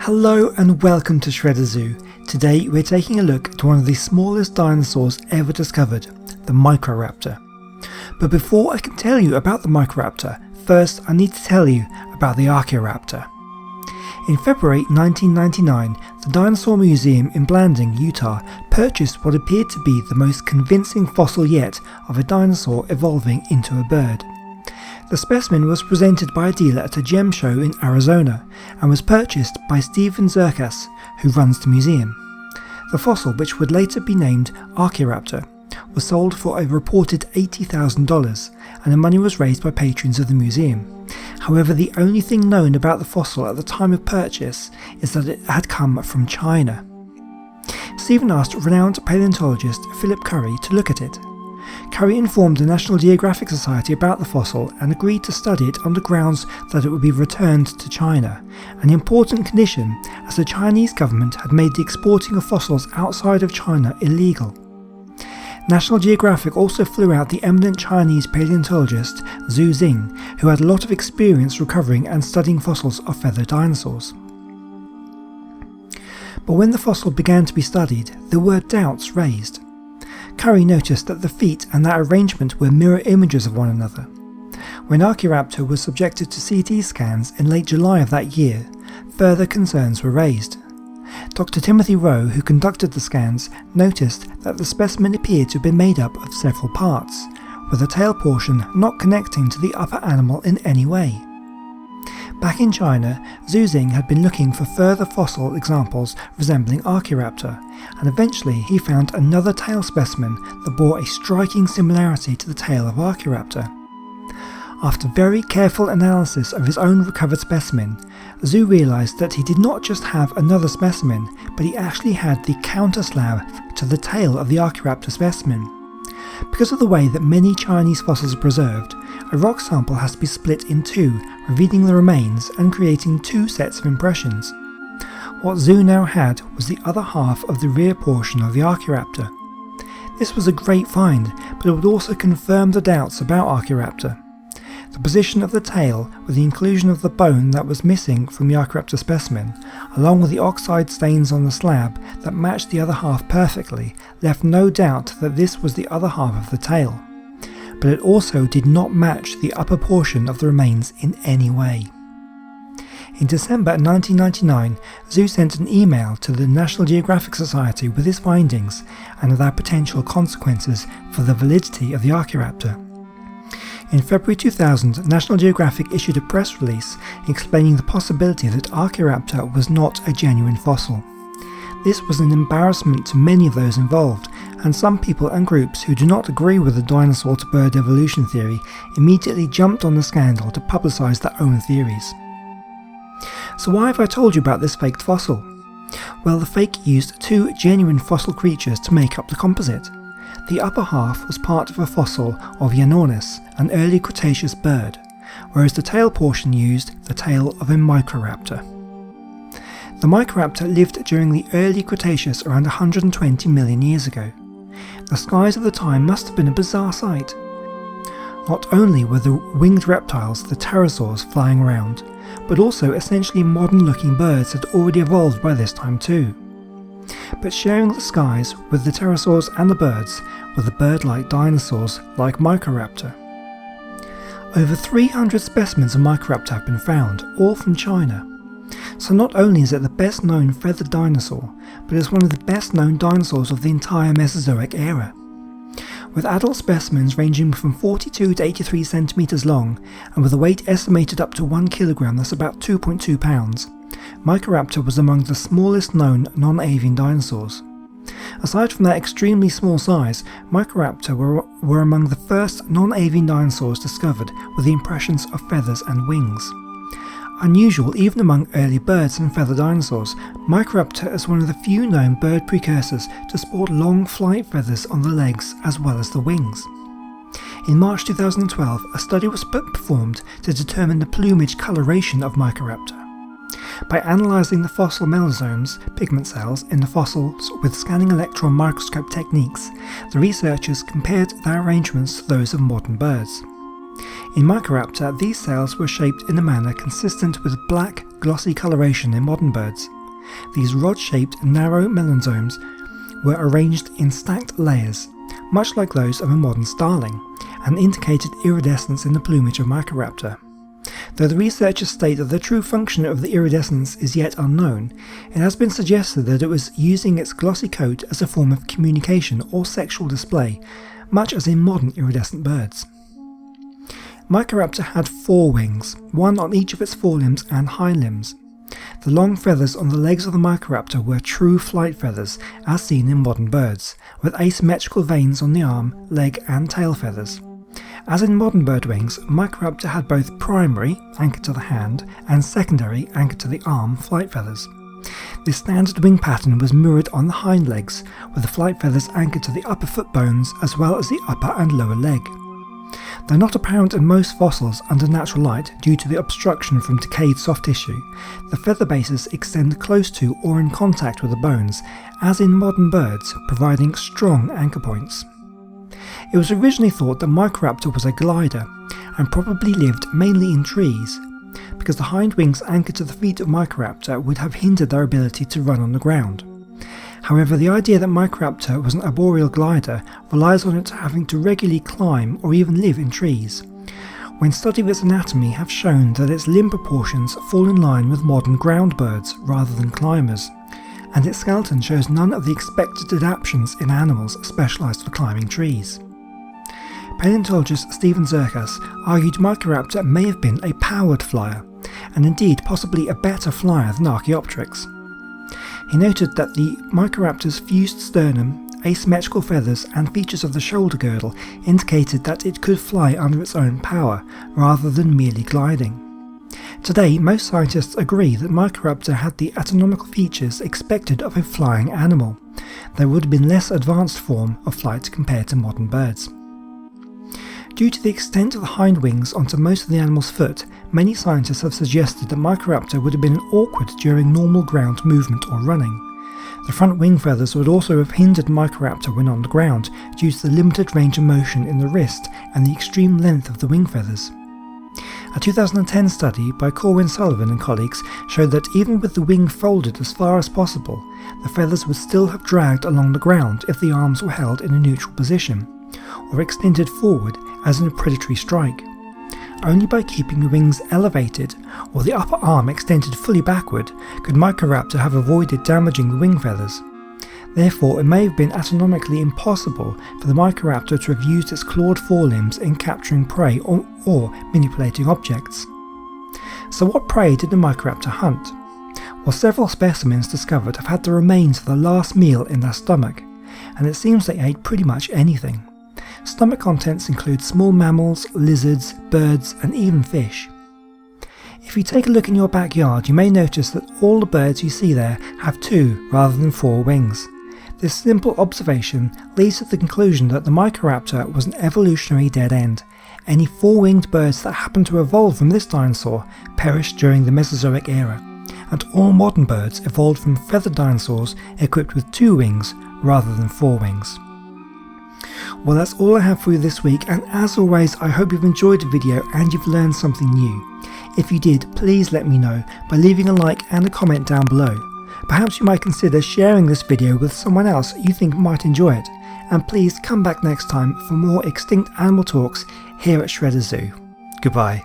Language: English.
Hello and welcome to Shredder Zoo. Today we're taking a look at one of the smallest dinosaurs ever discovered, the Microraptor. But before I can tell you about the Microraptor, first I need to tell you about the Archaeoraptor. In February 1999, the Dinosaur Museum in Blanding, Utah purchased what appeared to be the most convincing fossil yet of a dinosaur evolving into a bird. The specimen was presented by a dealer at a gem show in Arizona and was purchased by Steven Zerkas, who runs the museum. The fossil, which would later be named Archaeoraptor, was sold for a reported $80,000 and the money was raised by patrons of the museum. However, the only thing known about the fossil at the time of purchase is that it had come from China. Steven asked renowned paleontologist Philip Currie to look at it. Currie informed the National Geographic Society about the fossil and agreed to study it on the grounds that it would be returned to China, an important condition as the Chinese government had made the exporting of fossils outside of China illegal. National Geographic also flew out the eminent Chinese paleontologist Zhu Xing, who had a lot of experience recovering and studying fossils of feathered dinosaurs. But when the fossil began to be studied, there were doubts raised. Currie noticed that the feet and that arrangement were mirror images of one another. When Archaeoraptor was subjected to CT scans in late July of that year, further concerns were raised. Dr. Timothy Rowe, who conducted the scans, noticed that the specimen appeared to have been made up of several parts, with the tail portion not connecting to the upper animal in any way. Back in China, Zhu Xing had been looking for further fossil examples resembling Archaeoraptor, and eventually he found another tail specimen that bore a striking similarity to the tail of Archaeoraptor. After very careful analysis of his own recovered specimen, Zhu realised that he did not just have another specimen, but he actually had the counterslab to the tail of the Archaeoraptor specimen. Because of the way that many Chinese fossils are preserved, a rock sample has to be split in two, revealing the remains and creating two sets of impressions. What Zhu now had was the other half of the rear portion of the Archaeoraptor. This was a great find, but it would also confirm the doubts about Archaeoraptor. The position of the tail, with the inclusion of the bone that was missing from the Archaeoraptor specimen, along with the oxide stains on the slab that matched the other half perfectly, left no doubt that this was the other half of the tail. But it also did not match the upper portion of the remains in any way. In December 1999, Zhu sent an email to the National Geographic Society with his findings and their potential consequences for the validity of the Archaeoraptor. In February 2000, National Geographic issued a press release explaining the possibility that Archaeoraptor was not a genuine fossil. This was an embarrassment to many of those involved, and some people and groups who do not agree with the dinosaur-to-bird evolution theory immediately jumped on the scandal to publicise their own theories. So why have I told you about this faked fossil? Well, the fake used two genuine fossil creatures to make up the composite. The upper half was part of a fossil of Yanornis, an early Cretaceous bird, whereas the tail portion used the tail of a Microraptor. The Microraptor lived during the early Cretaceous around 120 million years ago. The skies of the time must have been a bizarre sight. Not only were the winged reptiles, the pterosaurs, flying around, but also essentially modern-looking birds had already evolved by this time too. But sharing the skies with the pterosaurs and the birds were the bird-like dinosaurs like Microraptor. Over 300 specimens of Microraptor have been found, all from China. So not only is it the best known feathered dinosaur, but it's one of the best known dinosaurs of the entire Mesozoic era. With adult specimens ranging from 42 to 83 centimeters long, and with a weight estimated up to 1 kilogram, that's about 2.2 pounds, Microraptor was among the smallest known non-avian dinosaurs. Aside from their extremely small size, Microraptor were among the first non-avian dinosaurs discovered with the impressions of feathers and wings. Unusual even among early birds and feathered dinosaurs, Microraptor is one of the few known bird precursors to sport long flight feathers on the legs as well as the wings. In March 2012, a study was performed to determine the plumage coloration of Microraptor. By analysing the fossil melasomes, pigment cells, in the fossils with scanning electron microscope techniques, the researchers compared their arrangements to those of modern birds. In Microraptor, these sails were shaped in a manner consistent with black, glossy coloration in modern birds. These rod-shaped, narrow melanzomes were arranged in stacked layers, much like those of a modern starling, and indicated iridescence in the plumage of Microraptor. Though the researchers state that the true function of the iridescence is yet unknown, it has been suggested that it was using its glossy coat as a form of communication or sexual display, much as in modern iridescent birds. Microraptor had 4 wings, one on each of its forelimbs and hind limbs. The long feathers on the legs of the Microraptor were true flight feathers, as seen in modern birds, with asymmetrical veins on the arm, leg and tail feathers. As in modern bird wings, Microraptor had both primary, anchored to the hand, and secondary, anchored to the arm, flight feathers. This standard wing pattern was mirrored on the hind legs, with the flight feathers anchored to the upper foot bones as well as the upper and lower leg. Though not apparent in most fossils under natural light due to the obstruction from decayed soft tissue, the feather bases extend close to or in contact with the bones, as in modern birds, providing strong anchor points. It was originally thought that Microraptor was a glider, and probably lived mainly in trees, because the hind wings anchored to the feet of Microraptor would have hindered their ability to run on the ground. However, the idea that Microraptor was an arboreal glider relies on it having to regularly climb or even live in trees, when study of its anatomy have shown that its limb proportions fall in line with modern ground birds rather than climbers, and its skeleton shows none of the expected adaptations in animals specialised for climbing trees. Paleontologist Stephen Zerkas argued Microraptor may have been a powered flyer, and indeed possibly a better flyer than Archaeopteryx. He noted that the Microraptor's fused sternum, asymmetrical feathers and features of the shoulder girdle indicated that it could fly under its own power, rather than merely gliding. Today, most scientists agree that Microraptor had the anatomical features expected of a flying animal. There would have been less advanced form of flight compared to modern birds. Due to the extent of the hind wings onto most of the animal's foot, many scientists have suggested that Microraptor would have been awkward during normal ground movement or running. The front wing feathers would also have hindered Microraptor when on the ground due to the limited range of motion in the wrist and the extreme length of the wing feathers. A 2010 study by Corwin Sullivan and colleagues showed that even with the wing folded as far as possible, the feathers would still have dragged along the ground if the arms were held in a neutral position, or extended forward as in a predatory strike. Only by keeping the wings elevated or the upper arm extended fully backward could Microraptor have avoided damaging the wing feathers. Therefore, it may have been anatomically impossible for the Microraptor to have used its clawed forelimbs in capturing prey or manipulating objects. So what prey did the Microraptor hunt? Well, several specimens discovered have had the remains of the last meal in their stomach, and it seems they ate pretty much anything. Stomach contents include small mammals, lizards, birds, and even fish. If you take a look in your backyard, you may notice that all the birds you see there have 2 rather than 4 wings. This simple observation leads to the conclusion that the Microraptor was an evolutionary dead end. Any 4-winged birds that happened to evolve from this dinosaur perished during the Mesozoic era, and all modern birds evolved from feathered dinosaurs equipped with 2 wings rather than 4 wings. Well, that's all I have for you this week, and as always, I hope you've enjoyed the video and you've learned something new. If you did, please let me know by leaving a like and a comment down below. Perhaps you might consider sharing this video with someone else you think might enjoy it, and please come back next time for more extinct animal talks here at Shredder Zoo. Goodbye.